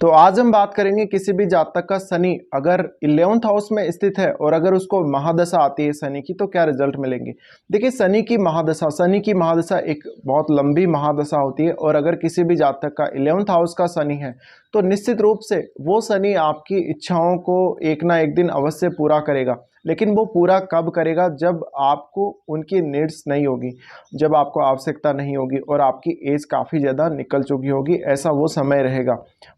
तो आज हम बात करेंगे किसी भी जातक का शनि अगर 11th हाउस में स्थित है और अगर उसको महादशा आती है शनि की तो क्या रिजल्ट मिलेंगे। देखिए शनि की महादशा एक बहुत लंबी महादशा होती है और अगर किसी भी जातक का 11th हाउस का शनि है तो निश्चित रूप से वो शनि आपकी इच्छाओं को एक ना एक दिन अवश्य पूरा करेगा। लेकिन वो पूरा कब करेगा? जब आपको उनकी नीड्स नहीं होगी, जब आपको आवश्यकता नहीं होगी और आपकी एज काफ़ी ज़्यादा निकल चुकी होगी, ऐसा वो समय रहेगा।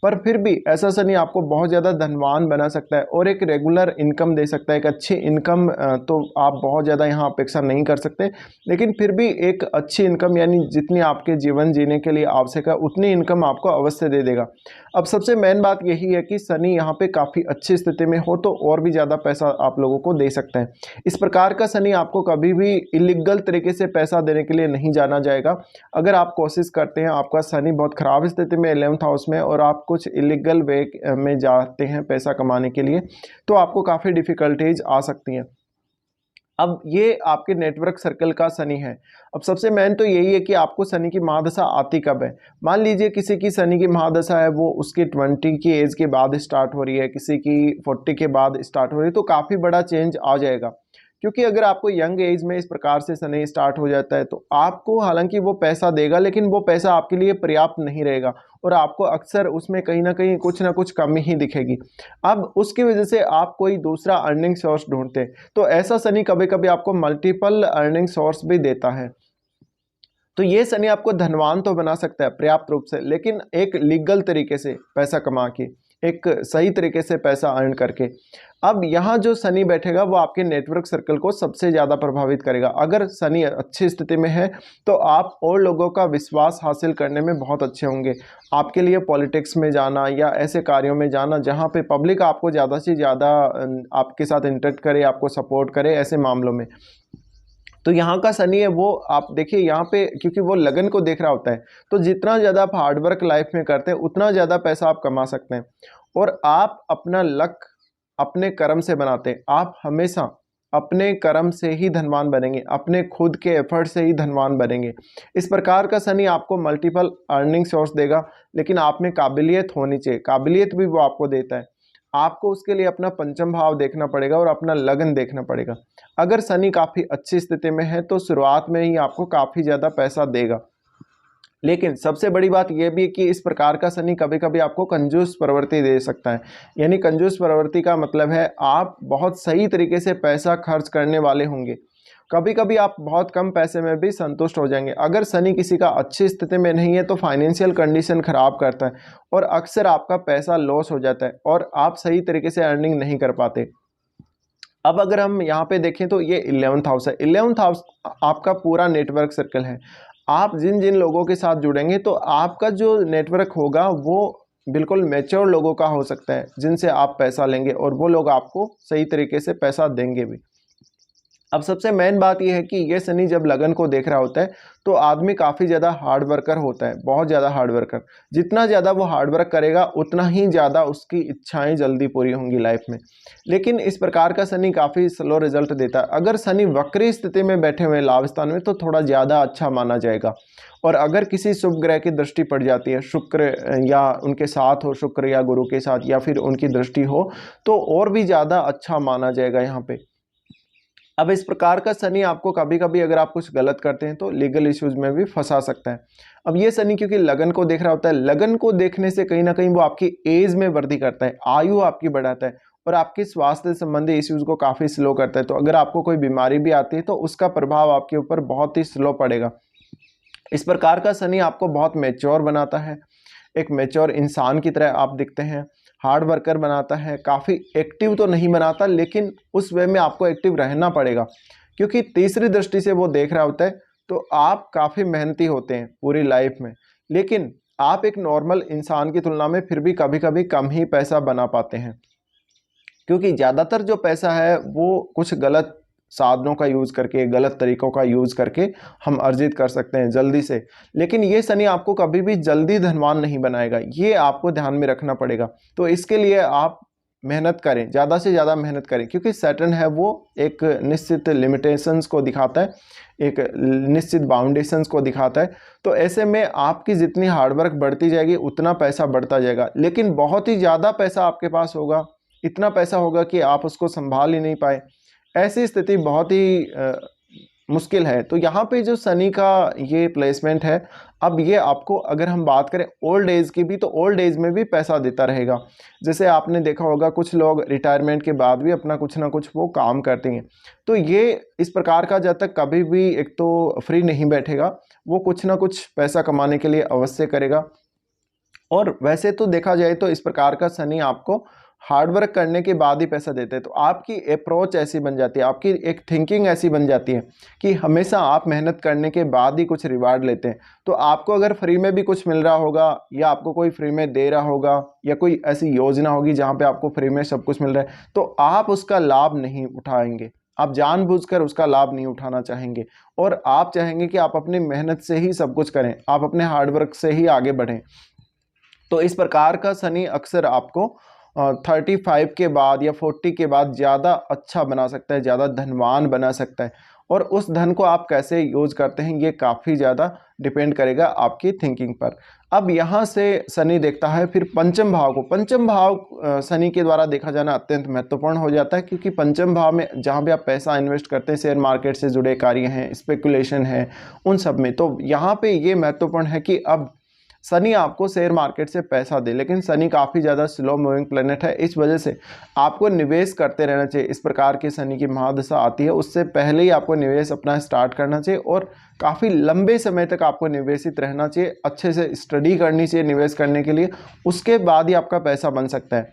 पर फिर भी ऐसा शनि आपको बहुत ज़्यादा धनवान बना सकता है और एक रेगुलर इनकम दे सकता है। एक अच्छी इनकम तो आप बहुत ज़्यादा यहाँ अपेक्षा नहीं कर सकते, लेकिन फिर भी एक अच्छी इनकम यानी जितनी आपके जीवन जीने के लिए आवश्यक है उतनी इनकम आपको अवश्य दे देगा। अब सबसे मेन बात यही है कि शनि यहाँ पे काफ़ी अच्छी स्थिति में हो तो और भी ज़्यादा पैसा आप लोगों को दे सकता है। इस प्रकार का शनि आपको कभी भी इलीगल तरीके से पैसा देने के लिए नहीं जाना जाएगा। अगर आप कोशिश करते हैं, आपका शनि बहुत ख़राब स्थिति में 11th हाउस में और आप कुछ इलीगल वे में जाते हैं पैसा कमाने के लिए, तो आपको काफ़ी डिफ़िकल्टीज आ सकती हैं। अब ये आपके नेटवर्क सर्कल का शनि है। अब सबसे मेन तो यही है कि आपको शनि की महादशा आती कब है। मान लीजिए किसी की शनि की महादशा है वो उसकी 20 की एज के बाद स्टार्ट हो रही है, किसी की 40 के बाद स्टार्ट हो रही है, तो काफ़ी बड़ा चेंज आ जाएगा। क्योंकि अगर आपको यंग एज में इस प्रकार से शनि स्टार्ट हो जाता है तो आपको हालांकि वो पैसा देगा, लेकिन वो पैसा आपके लिए पर्याप्त नहीं रहेगा और आपको अक्सर उसमें कहीं ना कहीं कुछ ना कुछ कमी ही दिखेगी। अब उसकी वजह से आप कोई दूसरा अर्निंग सोर्स ढूंढते हैं, तो ऐसा शनि कभी कभी आपको मल्टीपल अर्निंग सोर्स भी देता है। तो ये शनि आपको धनवान तो बना सकता है पर्याप्त रूप से, लेकिन एक लीगल तरीके से पैसा कमा के, एक सही तरीके से पैसा अर्न करके। अब यहाँ जो शनि बैठेगा वो आपके नेटवर्क सर्कल को सबसे ज़्यादा प्रभावित करेगा। अगर शनि अच्छी स्थिति में है तो आप और लोगों का विश्वास हासिल करने में बहुत अच्छे होंगे। आपके लिए पॉलिटिक्स में जाना या ऐसे कार्यों में जाना जहाँ पे पब्लिक आपको ज़्यादा से ज़्यादा आपके साथ इंटरेक्ट करे, आपको सपोर्ट करे, ऐसे मामलों में तो यहाँ का शनि है वो आप देखिए यहाँ पे, क्योंकि वो लगन को देख रहा होता है, तो जितना ज़्यादा आप हार्डवर्क लाइफ में करते हैं उतना ज़्यादा पैसा आप कमा सकते हैं और आप अपना लक अपने कर्म से बनाते हैं। आप हमेशा अपने कर्म से ही धनवान बनेंगे, अपने खुद के एफर्ट से ही धनवान बनेंगे। इस प्रकार का शनि आपको मल्टीपल अर्निंग सोर्स देगा, लेकिन आप में काबिलियत होनी चाहिए। काबिलियत भी वो आपको देता है, आपको उसके लिए अपना पंचम भाव देखना पड़ेगा और अपना लगन देखना पड़ेगा। अगर शनि काफ़ी अच्छी स्थिति में है तो शुरुआत में ही आपको काफ़ी ज़्यादा पैसा देगा, लेकिन सबसे बड़ी बात यह भी है कि इस प्रकार का शनि कभी कभी आपको कंजूस प्रवृत्ति दे सकता है। यानी कंजूस प्रवृत्ति का मतलब है आप बहुत सही तरीके से पैसा खर्च करने वाले होंगे। कभी कभी आप बहुत कम पैसे में भी संतुष्ट हो जाएंगे। अगर शनि किसी का अच्छी स्थिति में नहीं है तो फाइनेंशियल कंडीशन खराब करता है और अक्सर आपका पैसा लॉस हो जाता है और आप सही तरीके से अर्निंग नहीं कर पाते। अब अगर हम यहाँ पे देखें तो ये 11th हाउस है। 11th हाउस आपका पूरा नेटवर्क सर्कल है। आप जिन जिन लोगों के साथ जुड़ेंगे तो आपका जो नेटवर्क होगा वो बिल्कुल मैच्योर लोगों का हो सकता है जिनसे आप पैसा लेंगे और वो लोग आपको सही तरीके से पैसा देंगे भी। अब सबसे मेन बात यह है कि ये शनि जब लगन को देख रहा होता है तो आदमी काफ़ी ज़्यादा हार्ड वर्कर होता है, बहुत ज़्यादा हार्ड वर्कर। जितना ज़्यादा वो हार्ड वर्क करेगा उतना ही ज़्यादा उसकी इच्छाएं जल्दी पूरी होंगी लाइफ में। लेकिन इस प्रकार का शनि काफ़ी स्लो रिजल्ट देता है। अगर शनि वक्री स्थिति में बैठे हुए लाभ स्थान में तो थोड़ा ज़्यादा अच्छा माना जाएगा, और अगर किसी शुभ ग्रह की दृष्टि पड़ जाती है, शुक्र या उनके साथ हो, शुक्र या गुरु के साथ या फिर उनकी दृष्टि हो, तो और भी ज़्यादा अच्छा माना जाएगा यहाँ पे। अब इस प्रकार का शनि आपको कभी कभी अगर आप कुछ गलत करते हैं तो लीगल इश्यूज में भी फंसा सकता है। अब ये शनि क्योंकि लगन को देख रहा होता है, लगन को देखने से कहीं ना कहीं वो आपकी एज में वृद्धि करता है, आयु आपकी बढ़ाता है और आपके स्वास्थ्य संबंधी इश्यूज को काफ़ी स्लो करता है। तो अगर आपको कोई बीमारी भी आती है तो उसका प्रभाव आपके ऊपर बहुत ही स्लो पड़ेगा। इस प्रकार का शनि आपको बहुत मैच्योर बनाता है, एक मैच्योर इंसान की तरह आप दिखते हैं, हार्ड वर्कर बनाता है। काफ़ी एक्टिव तो नहीं बनाता, लेकिन उस वे में आपको एक्टिव रहना पड़ेगा क्योंकि तीसरी दृष्टि से वो देख रहा होता है। तो आप काफ़ी मेहनती होते हैं पूरी लाइफ में, लेकिन आप एक नॉर्मल इंसान की तुलना में फिर भी कभी कभी कम ही पैसा बना पाते हैं, क्योंकि ज़्यादातर जो पैसा है वो कुछ गलत साधनों का यूज़ करके, गलत तरीकों का यूज़ करके हम अर्जित कर सकते हैं जल्दी से। लेकिन ये शनि आपको कभी भी जल्दी धनवान नहीं बनाएगा, ये आपको ध्यान में रखना पड़ेगा। तो इसके लिए आप मेहनत करें, ज़्यादा से ज़्यादा मेहनत करें, क्योंकि सैटर्न है वो एक निश्चित लिमिटेशंस को दिखाता है, एक निश्चित बाउंडेशंस को दिखाता है। तो ऐसे में आपकी जितनी हार्डवर्क बढ़ती जाएगी उतना पैसा बढ़ता जाएगा। लेकिन बहुत ही ज़्यादा पैसा आपके पास होगा, इतना पैसा होगा कि आप उसको संभाल ही नहीं पाए, ऐसी स्थिति बहुत ही मुश्किल है। तो यहाँ पे जो शनि का ये प्लेसमेंट है, अब ये आपको अगर हम बात करें ओल्ड एज की भी, तो ओल्ड एज में भी पैसा देता रहेगा। जैसे आपने देखा होगा कुछ लोग रिटायरमेंट के बाद भी अपना कुछ ना कुछ वो काम करते हैं। तो ये इस प्रकार का जब तक कभी भी एक तो फ्री नहीं बैठेगा, वो कुछ ना कुछ पैसा कमाने के लिए अवश्य करेगा। और वैसे तो देखा जाए तो इस प्रकार का शनि आपको हार्डवर्क करने के बाद ही पैसा देते हैं। तो आपकी अप्रोच ऐसी बन जाती है, आपकी एक थिंकिंग ऐसी बन जाती है कि हमेशा आप मेहनत करने के बाद ही कुछ रिवार्ड लेते हैं। तो आपको अगर फ्री में भी कुछ मिल रहा होगा, या आपको कोई फ्री में दे रहा होगा, या कोई ऐसी योजना होगी जहाँ पे आपको फ्री में सब कुछ मिल रहा है, तो आप उसका लाभ नहीं उठाएंगे, आप जानबूझकर उसका लाभ नहीं उठाना चाहेंगे, और आप चाहेंगे कि आप अपनी मेहनत से ही सब कुछ करें, आप अपने हार्डवर्क से ही आगे बढ़ें। तो इस प्रकार का शनि अक्सर आपको 35 के बाद या 40 के बाद ज़्यादा अच्छा बना सकता है, ज़्यादा धनवान बना सकता है। और उस धन को आप कैसे यूज करते हैं, ये काफ़ी ज़्यादा डिपेंड करेगा आपकी थिंकिंग पर। अब यहाँ से शनि देखता है फिर पंचम भाव को। पंचम भाव शनि के द्वारा देखा जाना अत्यंत महत्वपूर्ण हो जाता है, क्योंकि पंचम भाव में जहाँ भी आप पैसा इन्वेस्ट करते हैं, शेयर मार्केट से जुड़े कार्य हैं, स्पेकुलेशन है, उन सब में, तो यहाँ पे ये महत्वपूर्ण है कि अब शनि आपको शेयर मार्केट से पैसा दे। लेकिन शनि काफ़ी ज़्यादा स्लो मूविंग प्लेनेट है, इस वजह से आपको निवेश करते रहना चाहिए। इस प्रकार की शनि की महादशा आती है उससे पहले ही आपको निवेश अपना स्टार्ट करना चाहिए, और काफ़ी लंबे समय तक आपको निवेशित रहना चाहिए, अच्छे से स्टडी करनी चाहिए निवेश करने के लिए, उसके बाद ही आपका पैसा बन सकता है।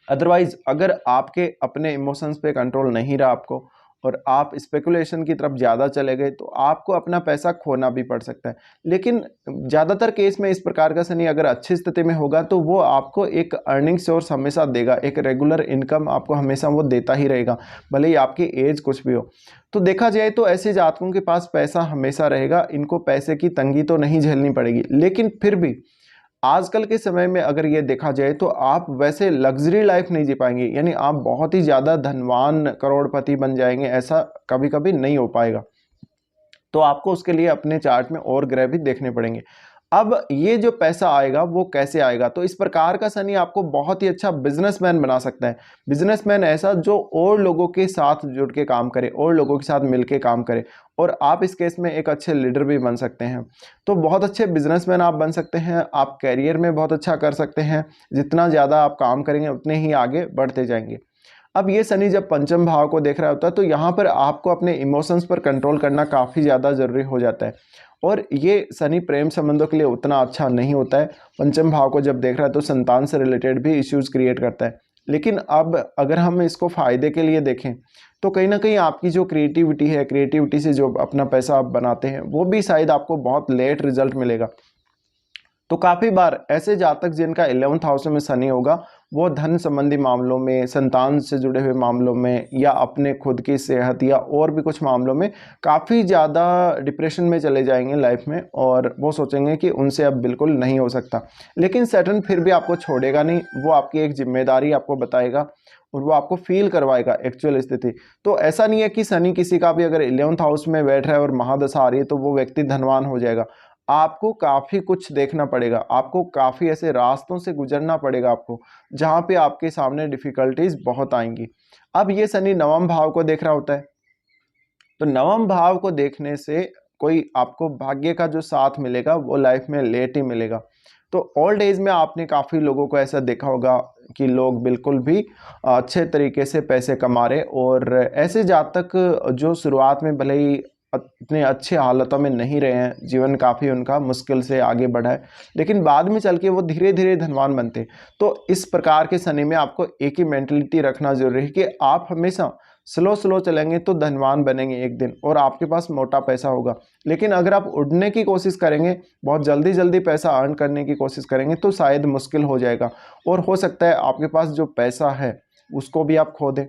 अदरवाइज अगर आपके अपने इमोशंस पे कंट्रोल नहीं रहा आपको, और आप स्पेकुलेशन की तरफ ज़्यादा चले गए, तो आपको अपना पैसा खोना भी पड़ सकता है। लेकिन ज़्यादातर केस में इस प्रकार का शनि अगर अच्छी स्थिति में होगा, तो वो आपको एक अर्निंग सोर्स हमेशा देगा, एक रेगुलर इनकम आपको हमेशा वो देता ही रहेगा, भले ही आपकी एज कुछ भी हो। तो देखा जाए तो ऐसे जातकों के पास पैसा हमेशा रहेगा, इनको पैसे की तंगी तो नहीं झेलनी पड़ेगी। लेकिन फिर भी आजकल के समय में अगर ये देखा जाए तो आप वैसे लग्जरी लाइफ नहीं जी पाएंगे, यानी आप बहुत ही ज़्यादा धनवान करोड़पति बन जाएंगे, ऐसा कभी कभी नहीं हो पाएगा। तो आपको उसके लिए अपने चार्ट में और ग्रह भी देखने पड़ेंगे। अब ये जो पैसा आएगा वो कैसे आएगा, तो इस प्रकार का शनि आपको बहुत ही अच्छा बिजनेसमैन बना सकता है। बिजनेसमैन ऐसा जो और लोगों के साथ जुड़ के काम करे, और लोगों के साथ मिलके काम करे, और आप इस केस में एक अच्छे लीडर भी बन सकते हैं। तो बहुत अच्छे बिजनेसमैन आप बन सकते हैं, आप कैरियर में बहुत अच्छा कर सकते हैं, जितना ज़्यादा आप काम करेंगे उतने ही आगे बढ़ते जाएंगे। अब ये शनि जब पंचम भाव को देख रहा होता है, तो यहाँ पर आपको अपने इमोशंस पर कंट्रोल करना काफ़ी ज़्यादा ज़रूरी हो जाता है, और ये शनि प्रेम संबंधों के लिए उतना अच्छा नहीं होता है। पंचम भाव को जब देख रहा है तो संतान से रिलेटेड भी इश्यूज़ क्रिएट करता है। लेकिन अब अगर हम इसको फ़ायदे के लिए देखें, तो कहीं ना कहीं आपकी जो क्रिएटिविटी है, क्रिएटिविटी से जो अपना पैसा आप बनाते हैं, वो भी शायद आपको बहुत लेट रिजल्ट मिलेगा। तो काफ़ी बार ऐसे जातक जिनका 11th हाउस में शनि होगा, वो धन संबंधी मामलों में, संतान से जुड़े हुए मामलों में, या अपने खुद की सेहत या और भी कुछ मामलों में काफ़ी ज़्यादा डिप्रेशन में चले जाएंगे लाइफ में, और वो सोचेंगे कि उनसे अब बिल्कुल नहीं हो सकता। लेकिन सैटर्न फिर भी आपको छोड़ेगा नहीं, वो आपकी एक जिम्मेदारी आपको बताएगा, और वो आपको फील करवाएगा एक्चुअल स्थिति। तो ऐसा नहीं है कि शनि किसी का भी अगर 11th हाउस में बैठ रहा है और महादशा आ रही है तो वो व्यक्ति धनवान हो जाएगा। आपको काफ़ी कुछ देखना पड़ेगा, आपको काफ़ी ऐसे रास्तों से गुजरना पड़ेगा आपको, जहाँ पे आपके सामने डिफ़िकल्टीज बहुत आएंगी। अब ये शनि नवम भाव को देख रहा होता है, तो नवम भाव को देखने से कोई आपको भाग्य का जो साथ मिलेगा वो लाइफ में लेट ही मिलेगा। तो ओल्ड एज में आपने काफ़ी लोगों को ऐसा देखा होगा कि लोग बिल्कुल भी अच्छे तरीके से पैसे कमा रहे, और ऐसे जातक जो शुरुआत में भले ही इतने अच्छे हालातों में नहीं रहे हैं, जीवन काफ़ी उनका मुश्किल से आगे बढ़ा है, लेकिन बाद में चल के वो धीरे धीरे धनवान बनते। तो इस प्रकार के शनि में आपको एक ही मेंटलिटी रखना जरूरी है कि आप हमेशा स्लो स्लो चलेंगे तो धनवान बनेंगे एक दिन, और आपके पास मोटा पैसा होगा। लेकिन अगर आप उड़ने की कोशिश करेंगे, बहुत जल्दी जल्दी पैसा अर्न करने की कोशिश करेंगे, तो शायद मुश्किल हो जाएगा, और हो सकता है आपके पास जो पैसा है उसको भी आप खो दें।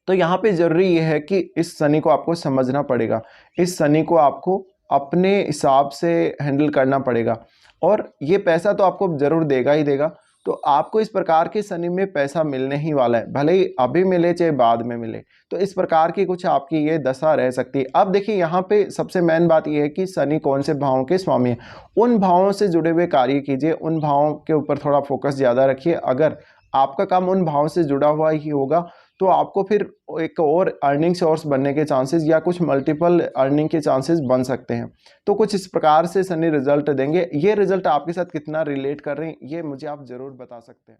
तो यहाँ पे ज़रूरी ये है कि इस शनि को आपको समझना पड़ेगा, इस शनि को आपको अपने हिसाब से हैंडल करना पड़ेगा, और ये पैसा तो आपको ज़रूर देगा ही देगा, तो आपको इस प्रकार के शनि में पैसा मिलने ही वाला है, भले ही अभी मिले चाहे बाद में मिले। तो इस प्रकार की कुछ आपकी ये दशा रह सकती है। अब देखिए यहाँ पे सबसे मेन बात ये है कि शनि कौन से भावों के स्वामी है। उन भावों से जुड़े हुए कार्य कीजिए, उन भावों के ऊपर थोड़ा फोकस ज़्यादा रखिए। अगर आपका काम उन भावों से जुड़ा हुआ ही होगा तो आपको फिर एक और अर्निंग सोर्स बनने के चांसेस या कुछ मल्टीपल अर्निंग के चांसेस बन सकते हैं। तो कुछ इस प्रकार से शनि रिजल्ट देंगे। ये रिजल्ट आपके साथ कितना रिलेट कर रहे हैं ये मुझे आप ज़रूर बता सकते हैं।